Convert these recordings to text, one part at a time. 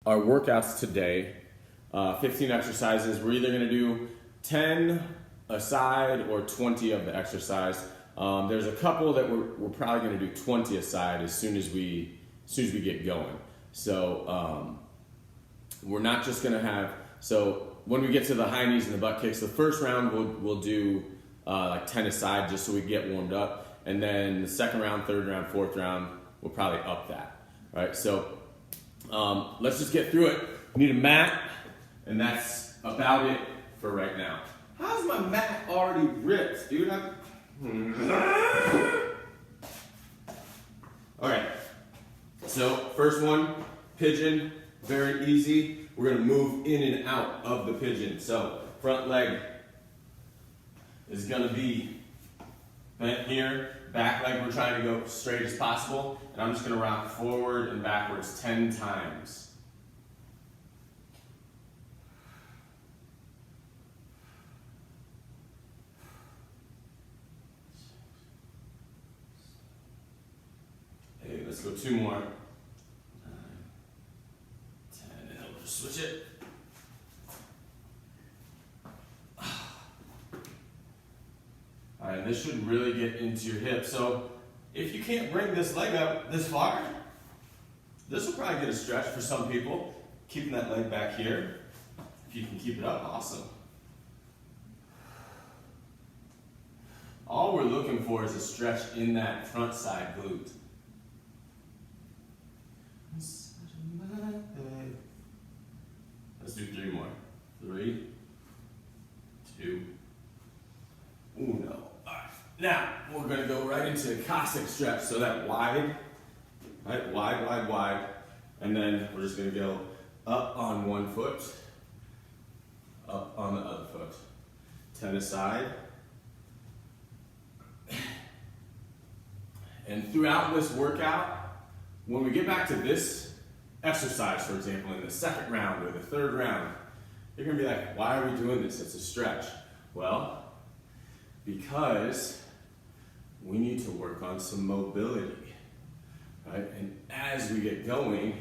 our workouts today, 15 exercises. We're either gonna do 10 a side or 20 of the exercise. There's a couple that we're probably gonna do 20 a side as soon as we get going. So we're not just gonna have, so when we get to the high knees and the butt kicks, the first round we'll do like 10 a side just so we get warmed up. And then the second round, third round, fourth round, we'll probably up that. All right, so let's just get through it. We need a mat, and that's about it for right now. How's my mat already ripped, dude? Okay, so first one, pigeon, very easy. We're gonna move in and out of the pigeon. So front leg is gonna be bent here. Back leg, we're trying to go straight as possible. And I'm just gonna rock forward and backwards 10 times. Okay, let's go 2 more. 9, 10, and then we'll just switch it. All right, this should really get into your hip. So if you can't bring this leg up this far, this will probably get a stretch for some people. Keeping that leg back here. If you can keep it up, awesome. All we're looking for is a stretch in that front side glute. Let's do 3 more. 3, 2, 1. All right. Now we're going to go right into a Cossack stretch. So that wide, right? Wide, and then we're just going to go up on one foot, up on the other foot. 10 aside. And throughout this workout, when we get back to this exercise, for example, in the second round or the third round, you're gonna be like, why are we doing this? It's a stretch. Well, because we need to work on some mobility, right? And as we get going,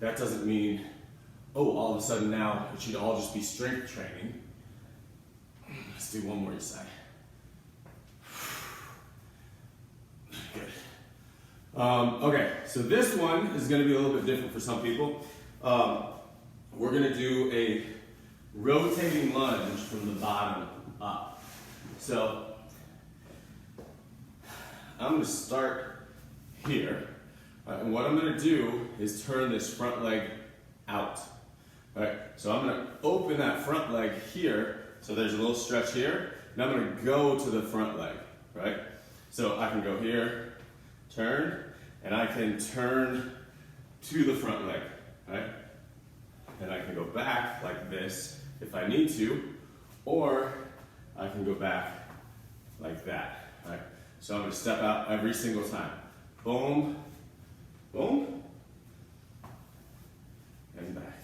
that doesn't mean, oh, all of a sudden now it should all just be strength training. Let's do one more side. Good. Okay, so this one is going to be a little bit different for some people. We're going to do a rotating lunge from the bottom up. So I'm going to start here. And what I'm going to do is turn this front leg out. All right, so I'm going to open that front leg here. So there's a little stretch here. And I'm going to go to the front leg, right? So I can go here, turn, and I can turn to the front leg, right? And I can go back like this if I need to, or I can go back like that, right? So I'm going to step out every single time. Boom, boom, and back.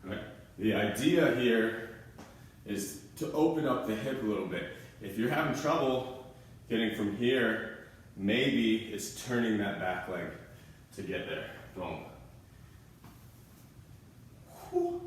Right? The idea here is to open up the hip a little bit. If you're having trouble getting from here, maybe it's turning that back leg to get there. Boom. Whew.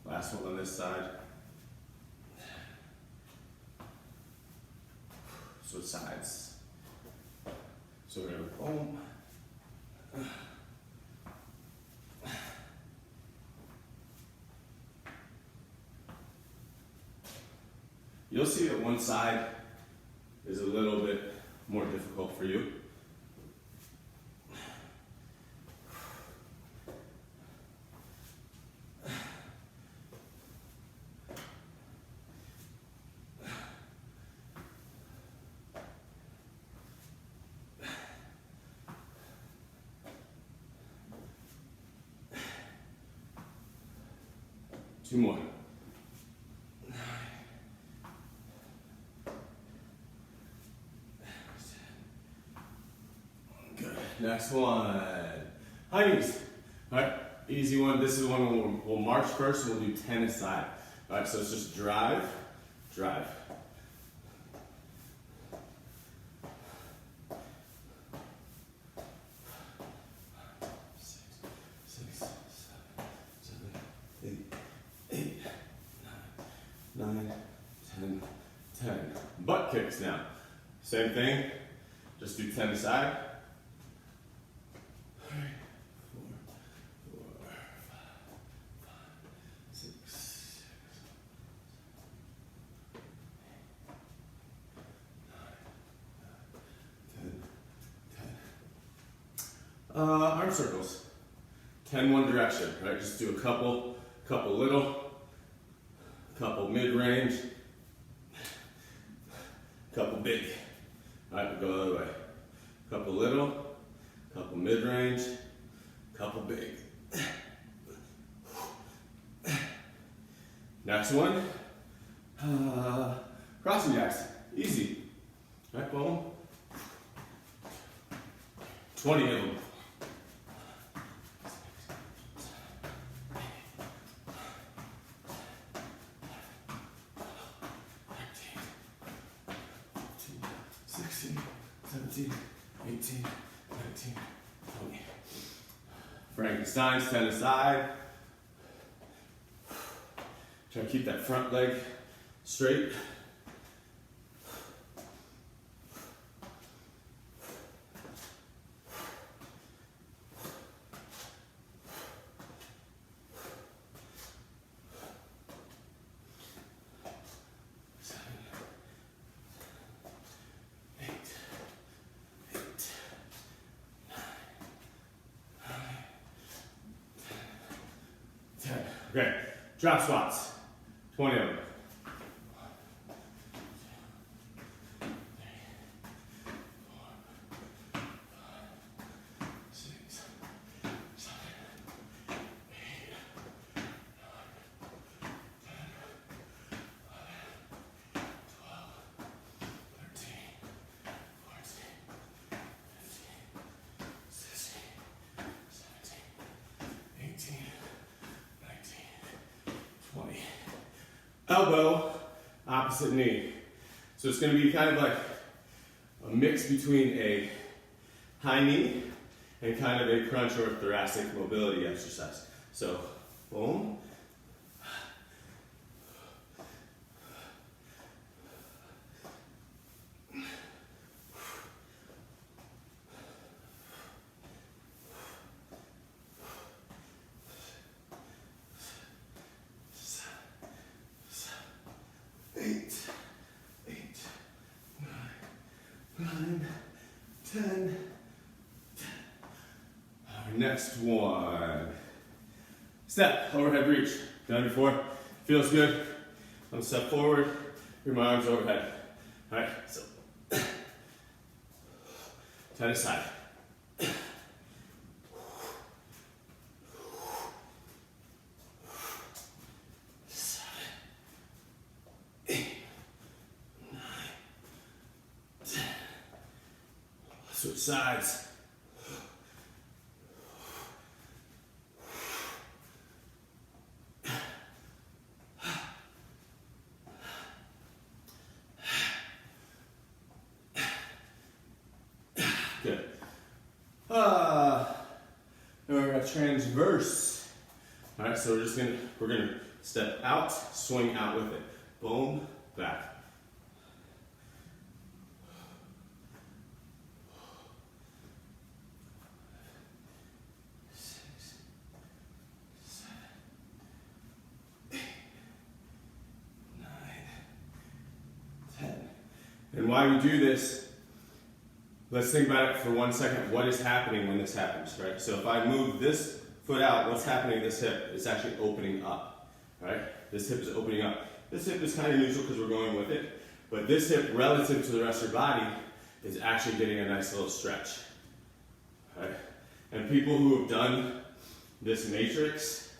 Last one on this side. Switch sides. So we're going to boom. You'll see that one side is a little bit more difficult for you. 2 more. Good. Next one. High knees. All right, easy one. This is one we'll march first and we'll do 10 aside. All right, so it's just drive, drive. Six, seven, 8, 9, 10. Butt kicks now. Same thing, just do 10 aside. 3, 4, 5, 6, 10. Arm circles. 10 one direction, right? Just do a couple little, couple mid-range, couple big. All right, we'll go the other way. Couple little, couple mid-range, couple big. Next one, crossing jacks, easy. All right, boom. 20 of them. 16, 17, 18, 19, 20. Frankenstein's 10 aside. Try to keep that front leg straight. Okay, drop squats, 20 of them. 6, 7, 8, 9, 10, 11, 12, 13, 14, 15, 16, 17, 18, 20. Elbow, opposite knee. So it's going to be kind of like a mix between a high knee and kind of a crunch or thoracic mobility exercise. So, boom. Nine, 10. Our next one. Step, overhead reach. Done before. Feels good. I'm gonna step forward. Bring my arms overhead. All right, so 10 aside. 7, 8, 9, 10. Switch sides. Good. We're gonna transverse. All right, so we're gonna step out, swing out with it. Boom, back. And why we do this, let's think about it for 1 second. What is happening when this happens, right? So if I move this foot out, what's happening to this hip? It's actually opening up, right? This hip is opening up. This hip is kind of neutral because we're going with it, but this hip relative to the rest of your body is actually getting a nice little stretch, right? And people who have done this matrix,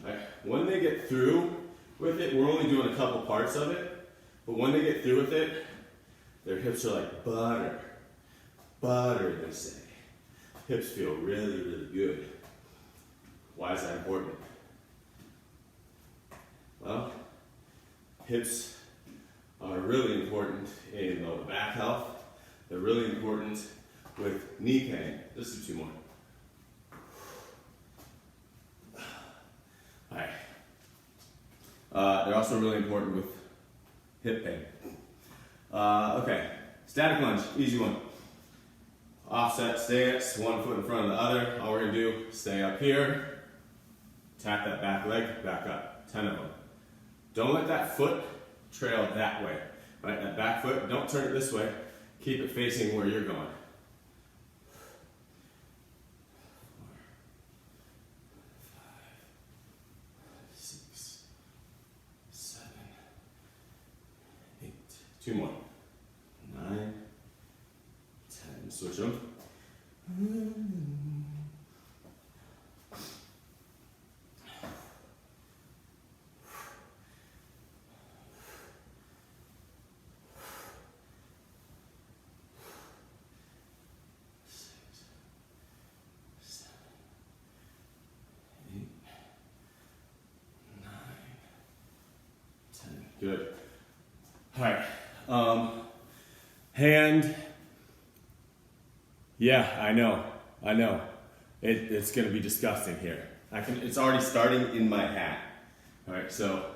right? when they get through with it, we're only doing a couple parts of it, but when they get through with it, their hips are like butter. Butter, they say. Hips feel really, really good. Why is that important? Well, hips are really important in lower back health. They're really important with knee pain. Let's do 2 more. All right. They're also really important with hip pain. Okay, static lunge, easy one. Offset stance, 1 foot in front of the other. All we're gonna do, stay up here, tap that back leg, back up, 10 of them. Don't let that foot trail that way, right? That back foot, don't turn it this way. Keep it facing where you're going. 2 more. 9, 10. Switch them. Good. All right. Hand. Yeah, I know. It's gonna be disgusting here. It's already starting in my hat. All right, so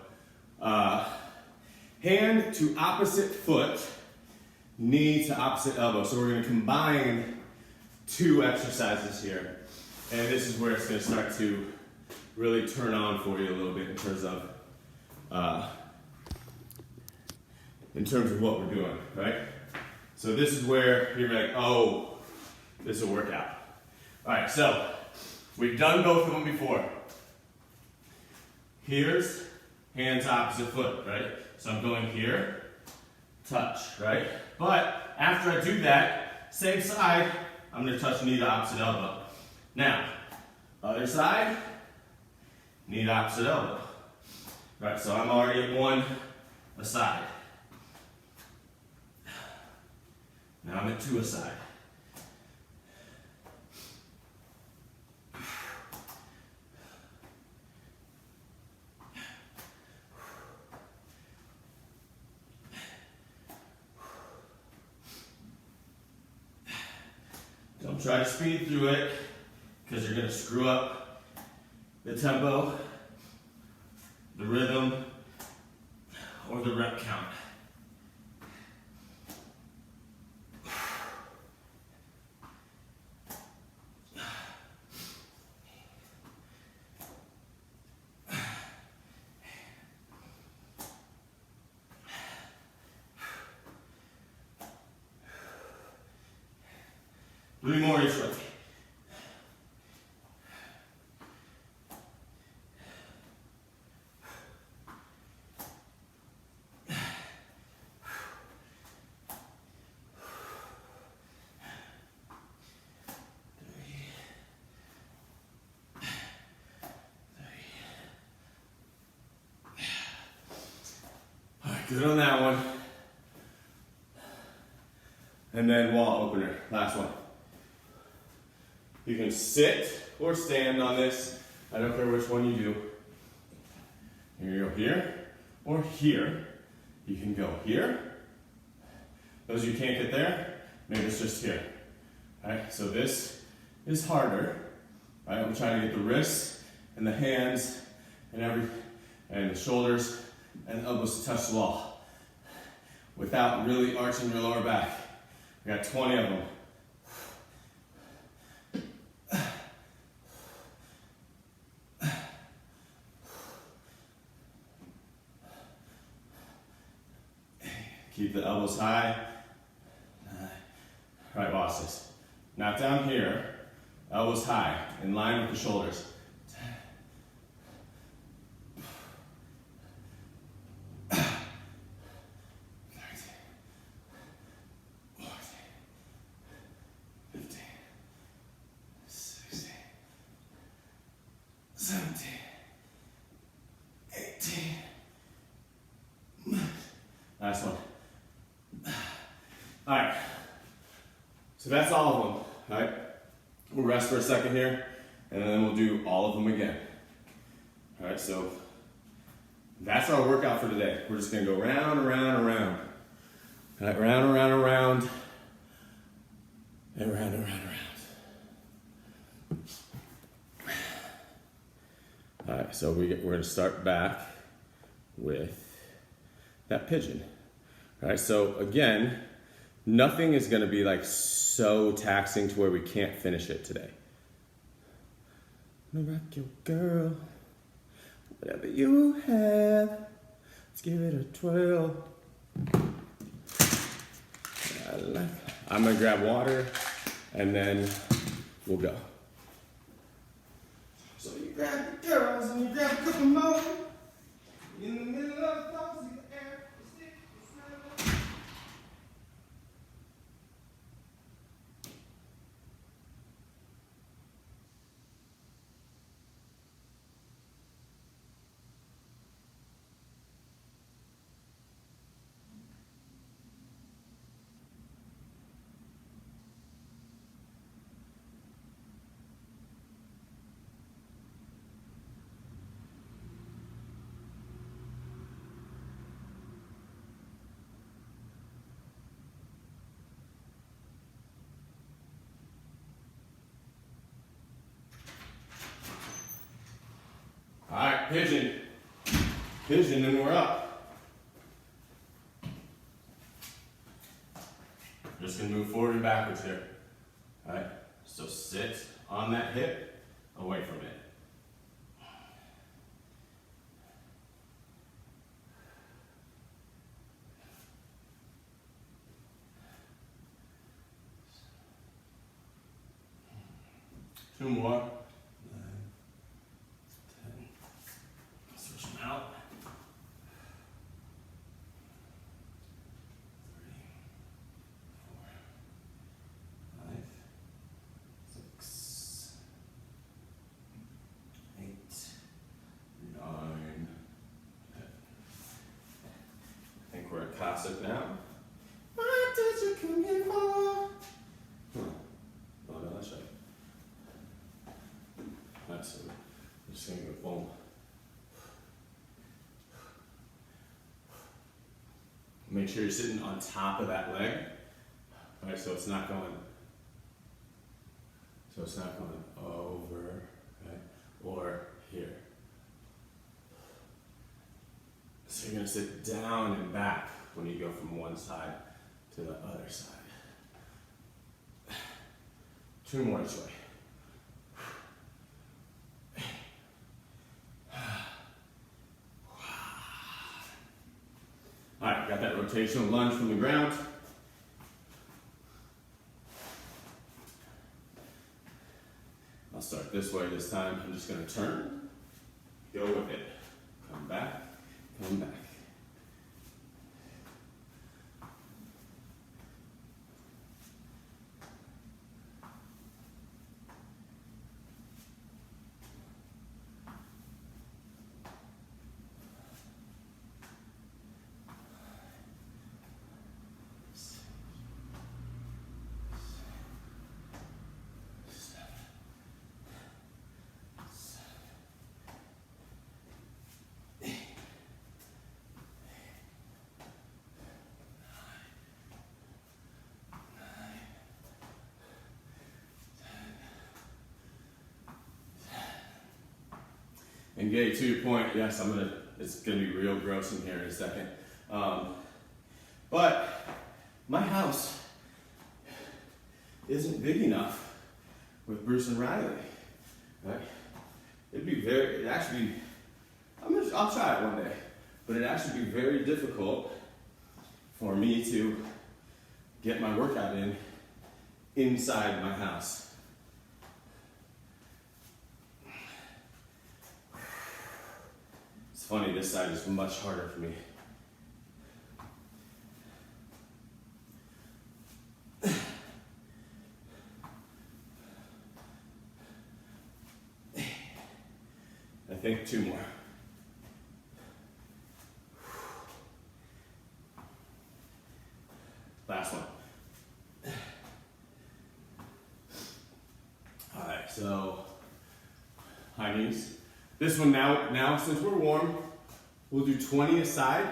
hand to opposite foot, knee to opposite elbow. So we're gonna combine 2 exercises here. And this is where it's gonna start to really turn on for you a little bit in terms of what we're doing, right? So this is where you're like, oh, this will work out. All right, so we've done both of them before. Here's hands opposite foot, right? So I'm going here, touch, right? But after I do that, same side, I'm gonna touch knee to opposite elbow. Now, other side, knee to opposite elbow. All right, so I'm already at 1 aside. Now I'm at 2 aside. Don't try to speed through it because you're going to screw up the tempo, the rhythm, or the rep count. Three more each way. All right, good on that one. And then wall opener, last one. You can sit or stand on this. I don't care which one you do. You go here or here. You can go here. Those you can't get there, maybe it's just here. All right, so this is harder. Right? I'm trying to get the wrists and the hands and the shoulders and the elbows to touch the wall without really arching your lower back. I got 20 of them. Keep the elbows high. Right, bosses. Not down here. Elbows high, in line with the shoulders. 13, 14, 15, 16, 17, last one. All right, so that's all of them, all right? We'll rest for a second here, and then we'll do all of them again. All right, so that's our workout for today. We're just gonna go round and round and round. All right, round and round and round, and round and round and round. All right, so we're gonna start back with that pigeon. All right, so again, nothing is gonna be like so taxing to where we can't finish it today. I'm gonna rock your girl, whatever you have, let's give it a twirl. I'm gonna grab water and then we'll go. So you grab the girls and you grab a couple more. In the middle of the thoughts in the air, you stick, you smell. All right, pigeon. Pigeon, and we're up. Just gonna move forward and backwards here. All right, so sit on that hip, away from it. Two more. Classic now. What did you come here for? Oh no, that's right. That's it. I'm just gonna go boom. Make sure you're sitting on top of that leg. Alright, so it's not going over, right? Or here. So you're gonna sit down and back when you go from one side to the other side. Two more this way. All right, got that rotational lunge from the ground. I'll start this way this time. I'm just gonna turn, go with it. Come back, come back. And Gabe, to your point, yes, it's gonna be real gross in here in a second. But my house isn't big enough with Bruce and Riley, right? I'll try it one day, but it'd actually be very difficult for me to get my workout in inside my house. It's funny, this side is much harder for me. I think two more. This one now since we're warm, we'll do 20 a side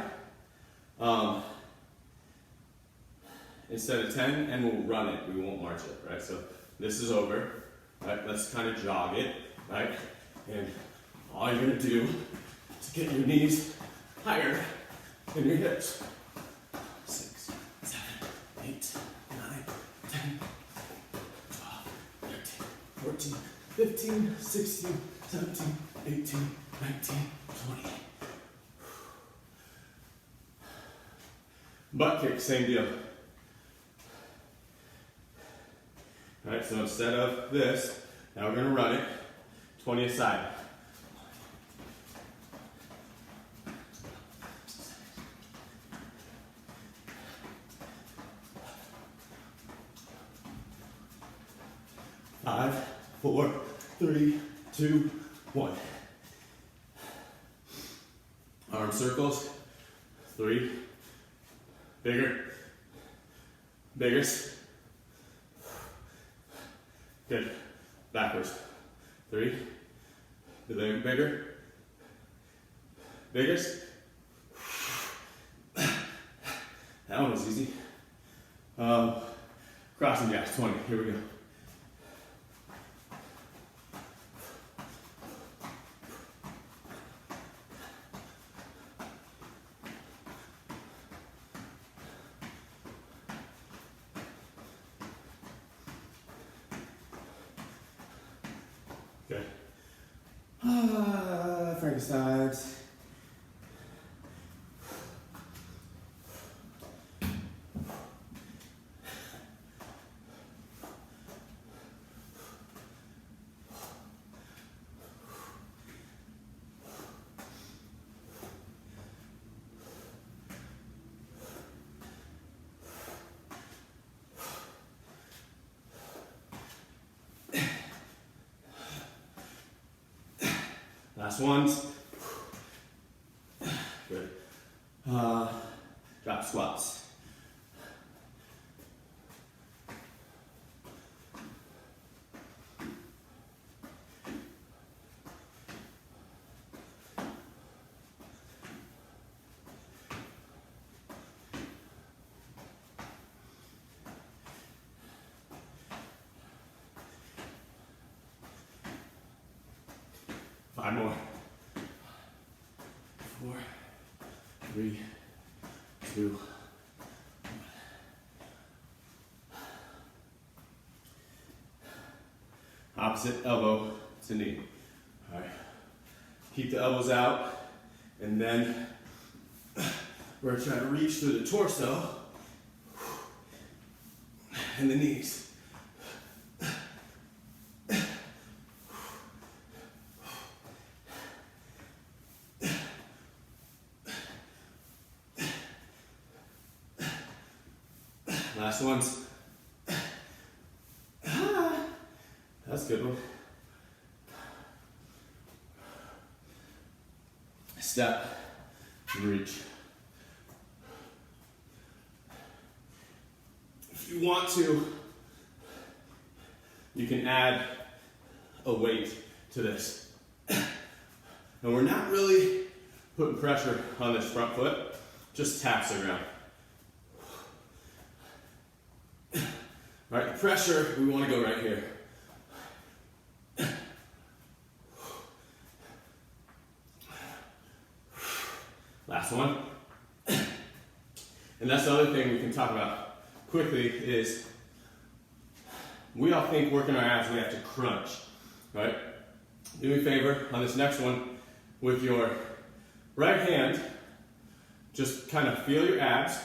instead of 10, and we'll run it. We won't march it, right? So this is over, right? Let's kind of jog it, right? And all you're gonna do is get your knees higher than your hips. 6, 7, 8, 9, 10, 12, 13, 14, 15, 16, 17, 18, 19, 20. Butt kick, same deal. All right, so instead of this, now we're gonna run it, 20 a side. Five, 4, 3, 2, 1. Arm circles, 3, bigger, biggest, good, backwards, 3, a little bigger, biggest, that one was easy, crossing jacks, 20, here we go. Good. Frankensteins. Last ones. Good. Drop squats. Five more. 4, 3, 2. Opposite elbow to knee. All right. Keep the elbows out, and then we're trying to reach through the torso and the knees. Last ones. That's a good one. Step and reach. If you want to, you can add a weight to this. And we're not really putting pressure on this front foot, just taps the ground. All right, the pressure, we want to go right here. Last one. And that's the other thing we can talk about quickly is we all think working our abs we have to crunch, right? Do me a favor on this next one with your right hand, just kind of feel your abs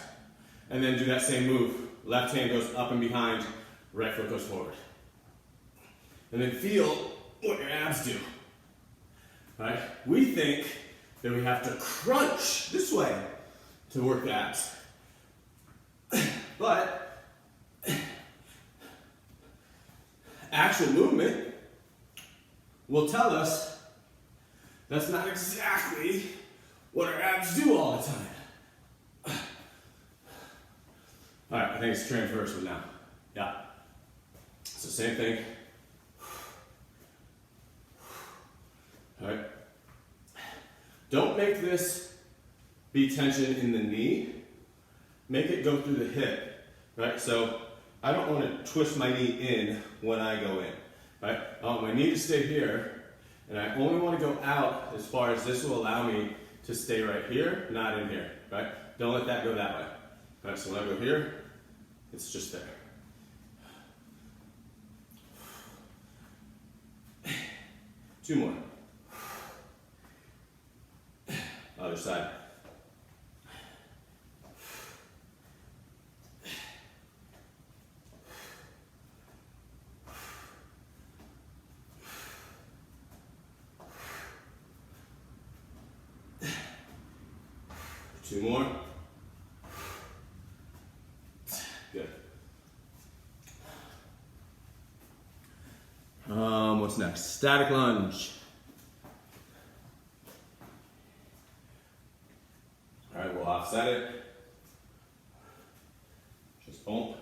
and then do that same move. Left hand goes up and behind, right foot goes forward. And then feel what your abs do, right? We think that we have to crunch this way to work the abs. But actual movement will tell us that's not exactly what our abs do all the time. All right, I think it's transversal now. Yeah. So same thing. All right, Don't make this be tension in the knee. Make it go through the hip, right? So I don't want to twist my knee in when I go in, right? I want my knee to stay here, and I only want to go out as far as this will allow me to stay right here, not in here, right? Don't let that go that way. Right, so when I go here, it's just there. Two more. Other side. Two more. Good. What's next? Static lunge. All right, we'll offset it. Just bump.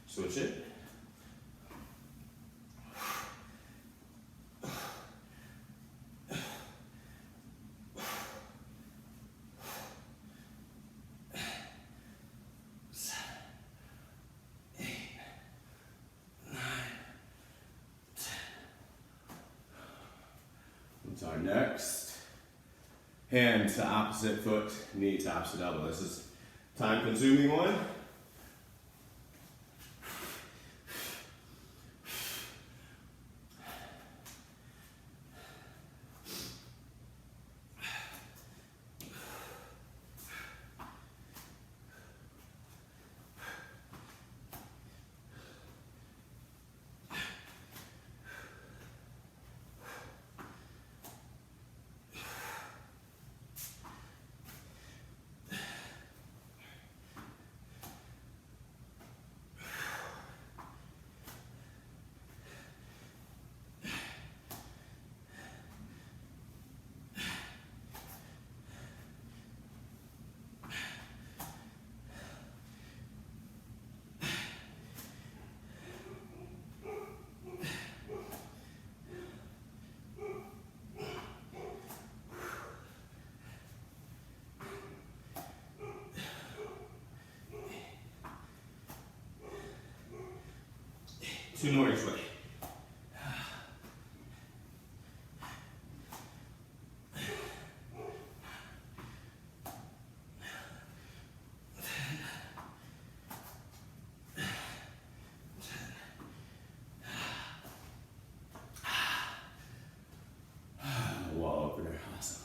Switch it. What's our next? Hand to opposite foot, knee to opposite elbow. This is time-consuming one. Two more each way. Wall opener, awesome.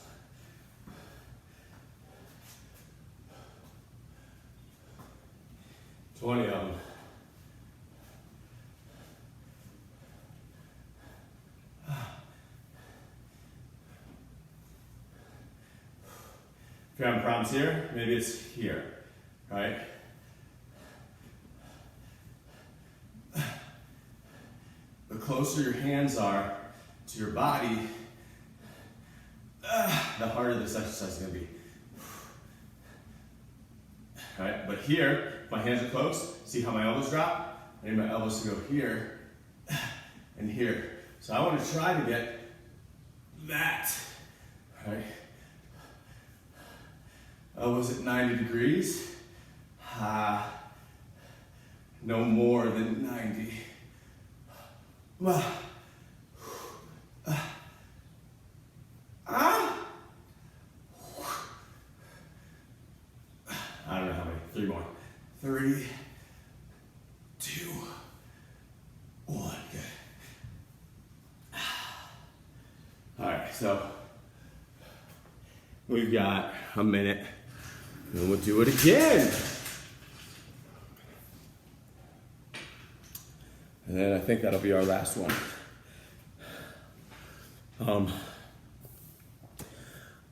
$20 of them. If you're having problems here, maybe it's here, right? The closer your hands are to your body, the harder this exercise is going to be. Right? But here, if my hands are close, see how my elbows drop? I need my elbows to go here and here. So I want to try to get that, right? Elbows at 90 degrees. No more than 90. I don't know how many. 3 more. 3, 2, 1. Good. All right, so we've got a minute, and we'll do it again. And then I think that'll be our last one.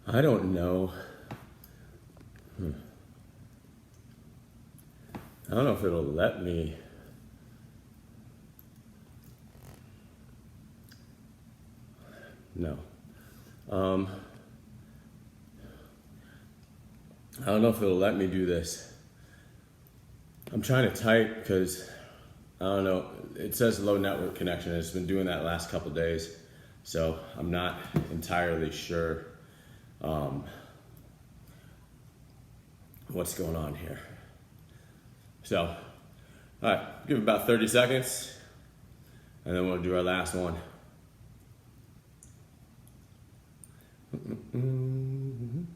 I don't know. I don't know if it'll let me. No. I don't know if it'll let me do this. I'm trying to type because, I don't know, it says low network connection. It's been doing that last couple days. So I'm not entirely sure what's going on here. So, all right, give it about 30 seconds and then we'll do our last one. I'm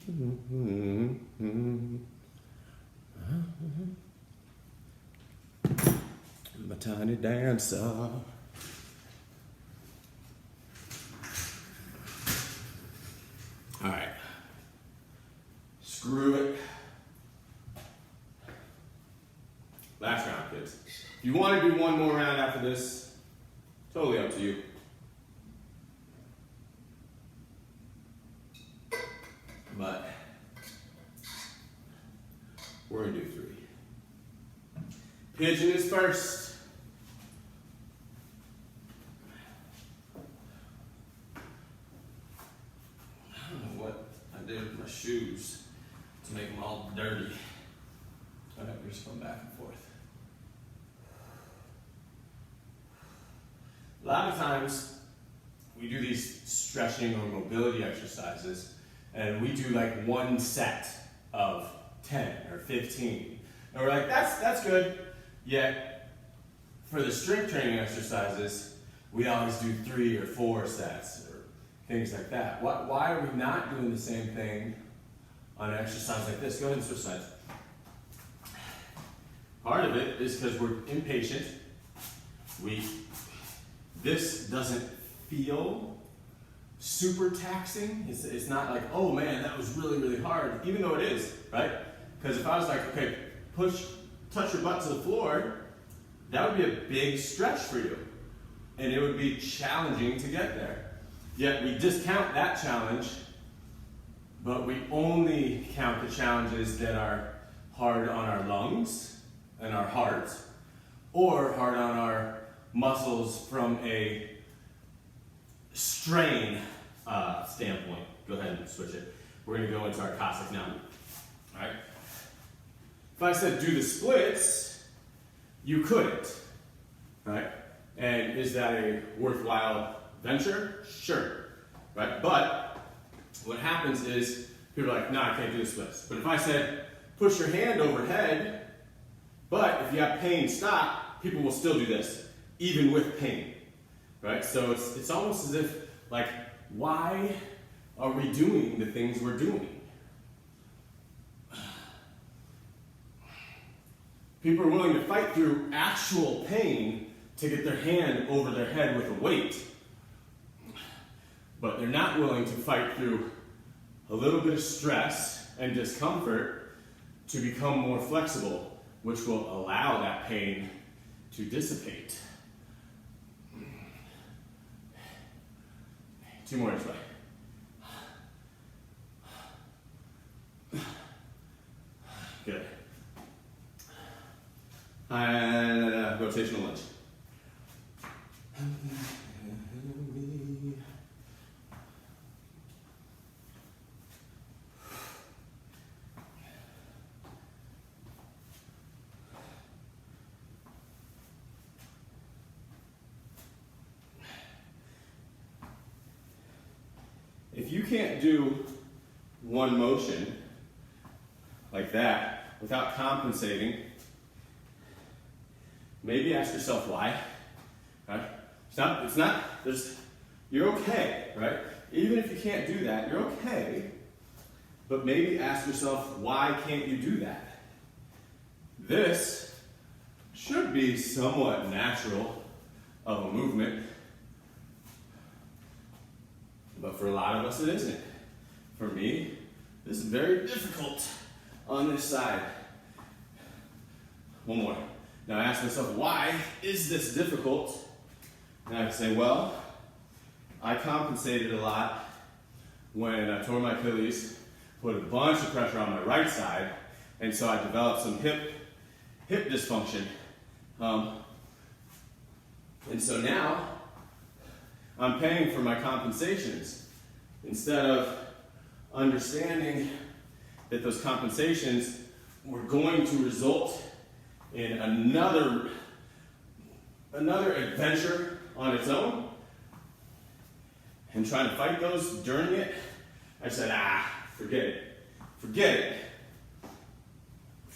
a tiny dancer. All right, screw it. Last round, kids. If you want to do one more round after this, totally up to you. But we're gonna do 3. Pigeon is first. I don't know what I did with my shoes to make them all dirty. All right, we're just going back and forth. A lot of times we do these stretching or mobility exercises and we do like one set of 10 or 15. And we're like, that's good. Yet, for the strength training exercises, we always do 3 or 4 sets or things like that. Why are we not doing the same thing on an exercise like this? Go ahead and switch sides. Part of it is because we're impatient. This doesn't feel super taxing. It's not like, oh man, that was really, really hard, even though it is, right? Because if I was like, okay, touch your butt to the floor, that would be a big stretch for you. And it would be challenging to get there. Yet we discount that challenge, but we only count the challenges that are hard on our lungs and our heart, or hard on our muscles from a strain standpoint. Go ahead and switch it. We're going to go into our Cossack now. All right. If I said do the splits, you couldn't, right? And is that a worthwhile venture? Sure, right? But what happens is people are like, no, I can't do the splits. But if I said push your hand overhead, but if you have pain, stop, people will still do this, even with pain, right? So it's almost as if, like, why are we doing the things we're doing? People are willing to fight through actual pain to get their hand over their head with a weight. But they're not willing to fight through a little bit of stress and discomfort to become more flexible, which will allow that pain to dissipate. 2 more this way. Good. And rotational lunge. If you can't do one motion like that without compensating, maybe ask yourself why, right? You're okay, right? Even if you can't do that, you're okay, but maybe ask yourself, why can't you do that? This should be somewhat natural of a movement, but for a lot of us it isn't. For me, this is very difficult on this side. One more. Now I ask myself, why is this difficult? And I can say, well, I compensated a lot when I tore my Achilles, put a bunch of pressure on my right side, and so I developed some hip dysfunction. And so now I'm paying for my compensations, instead of understanding that those compensations were going to result in another adventure on its own, and trying to fight those during it, I said, forget it.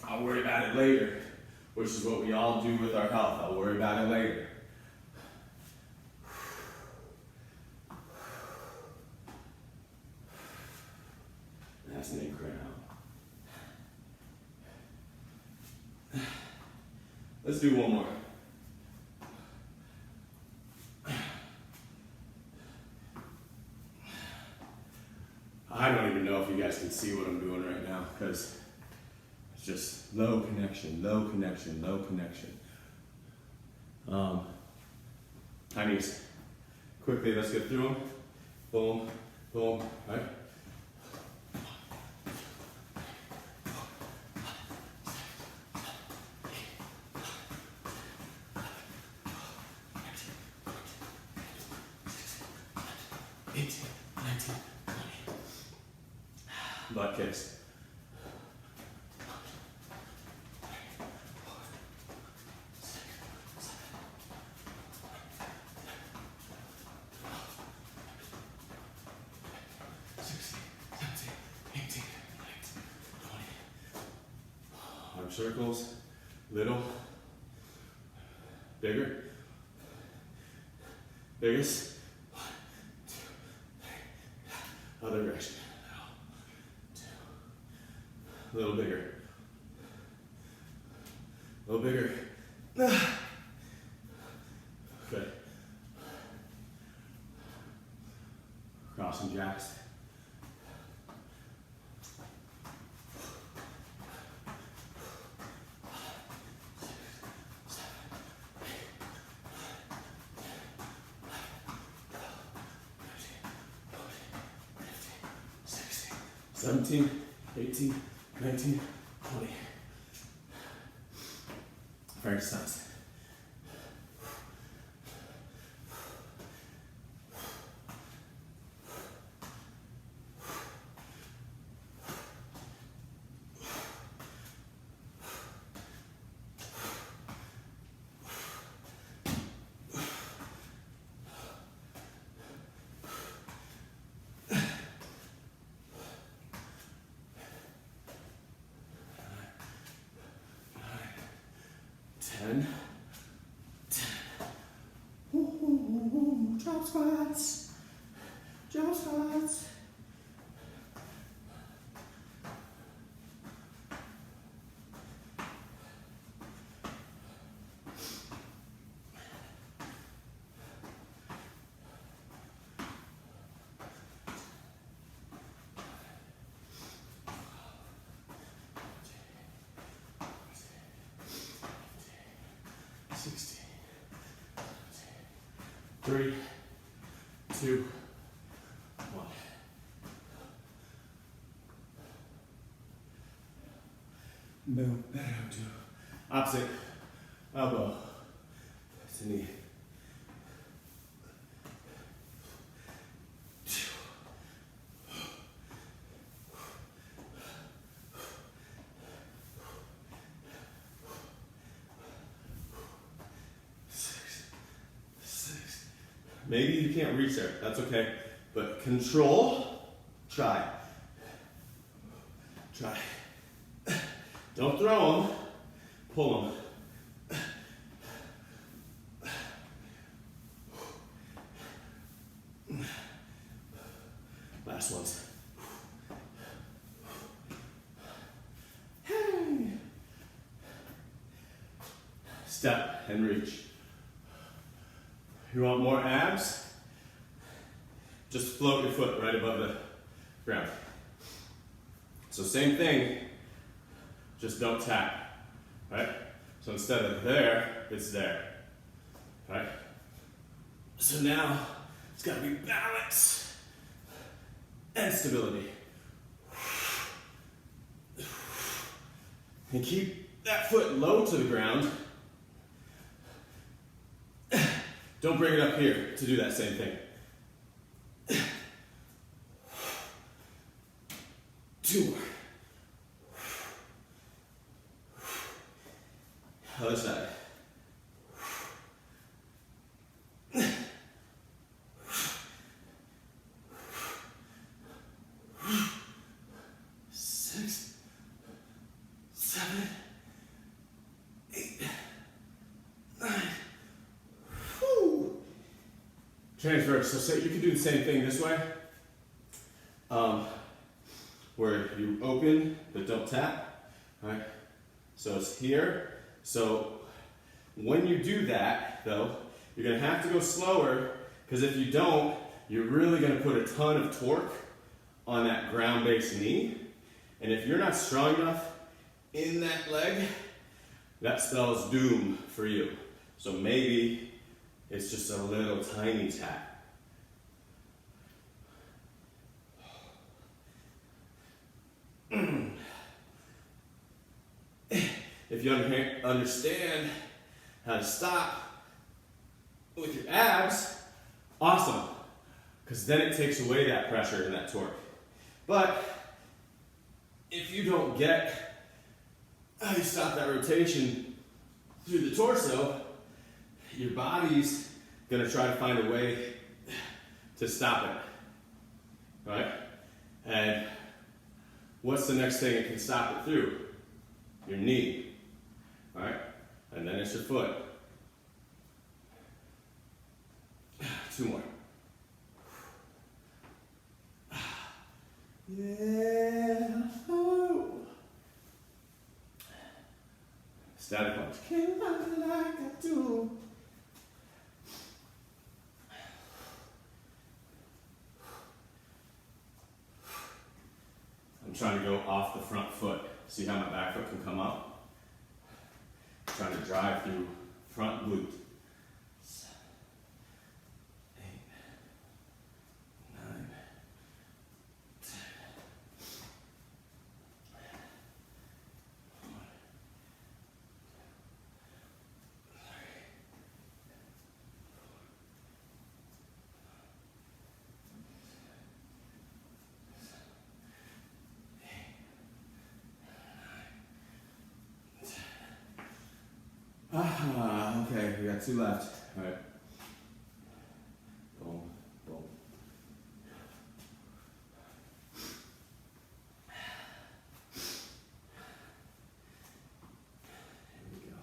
I'll worry about it later, which is what we all do with our health. I'll worry about it later. That's an incredible. Let's do one more. I don't even know if you guys can see what I'm doing right now because it's just low connection. Tiny's. Quickly, let's get through them. Boom, boom, right? Butt kicks. Arm circles, little, bigger, biggest, 1, 2, 3, other direction. A little bigger. A little bigger. Good. Crossing jacks. Seventeen, 18, 19, 20. Frankenstein's. Drop squats. Drop squats. Three, 2, 1. Boom, down to opposite elbow to knee. Maybe you can't reach there, that's okay. But control, try. Don't throw them, pull them. Last ones. Step and reach. You want more abs? Just float your foot right above the ground. So same thing, just don't tap, right? So instead of there, it's there, right? So now, it's gotta be balance and stability. And keep that foot low to the ground. Don't bring it up here to do that same thing. 2 more. Other side. 6, 7, 8, 9. Whew. Transverse. So you can do the same thing this way, where you open but don't tap. All right. So it's here. So when you do that, though, you're going to have to go slower, because if you don't, you're really going to put a ton of torque on that ground-based knee. And if you're not strong enough in that leg, that spells doom for you. So maybe it's just a little tiny tap. If you understand how to stop with your abs, awesome, because then it takes away that pressure and that torque. But if you don't get how you stop that rotation through the torso, your body's going to try to find a way to stop it, right? And what's the next thing it can stop it through? Your knee. All right, and then it's your foot. 2 more. Yeah. Oh. Static punch. Can't love it like I do. I'm trying to go off the front foot. See how my back foot can come up? Trying to drive through front glute. 7, 8, 9, 10. 1, 2, 3, 4, 5, 6, 7, 8, 9, 10. Okay, we got 2 left. All right. Boom, boom. Here we go.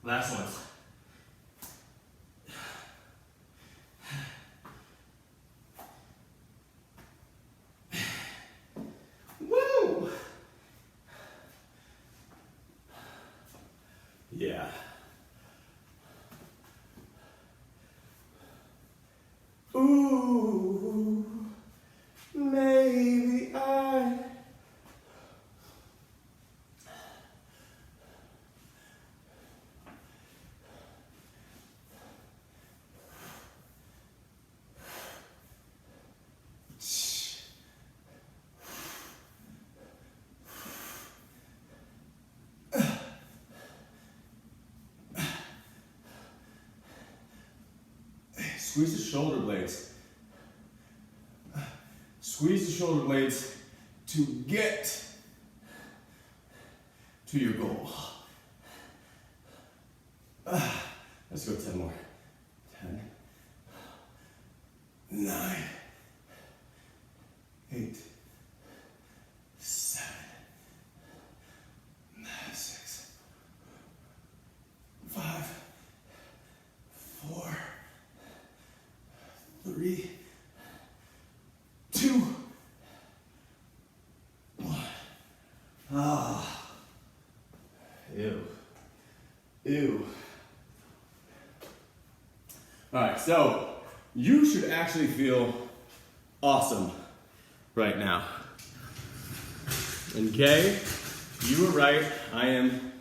Last one. Woo! Yeah. Ooh, maybe I. Squeeze the shoulder blades. Squeeze the shoulder blades to get to your goal. Let's go 10 more. 10, 9, 8, 7, 6, 5, 4, 3, 2, 1. Ah. Ew. Ew. All right, so you should actually feel awesome right now. And Kay, you were right. I am